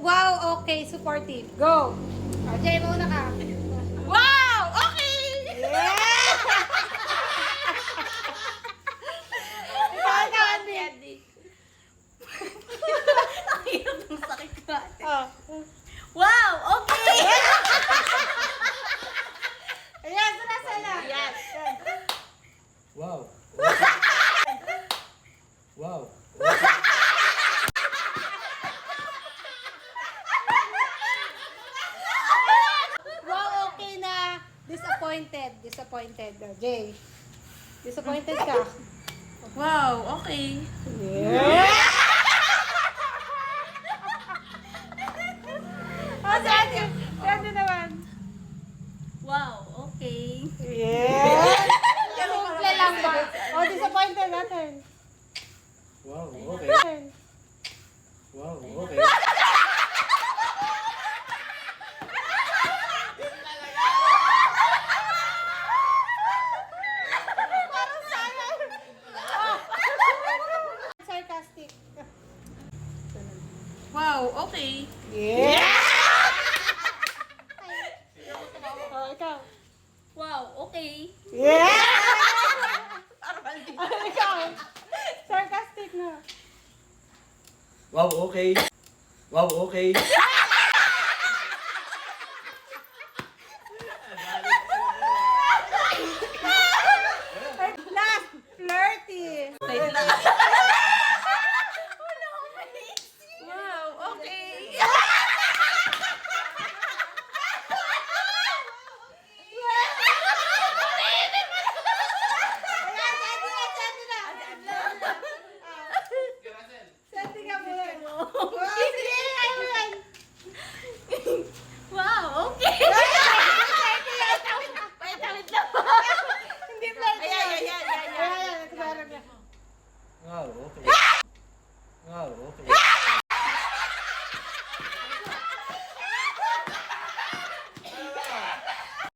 wow, okay, supportive. Go! Jay, mauna ka. Wow! Okay! Yeah! Ikaw, Andy. Ang hirap ng sakit ko. Oh. Wow! Okay! Ayan, sala. Yes. Wow. Wow. Wow, okay na. Disappointed. Jay. Disappointed ka. Wow! Okay! Yeah! Oh, Sandy naman. Wow! Okay! Yeah! Simple lang ba? Oh, disappointed natin. Wow. Okay. Wow. Okay. Sarcastic. Wow! Okay! Yeah! Oh, ikaw. Wow! Okay! Yeah! Ikaw. Sarcastic na. Wow. Okay. Wow. Okay. Last, flirty. Wow! Okay! Sandy ka muna. Oh, sige, ayaw yan. Wow! Okay! Wait lang. Hindi flirty. Ayan. Ayan, nagkaroon na. Wow. Okay. Wow. Okay.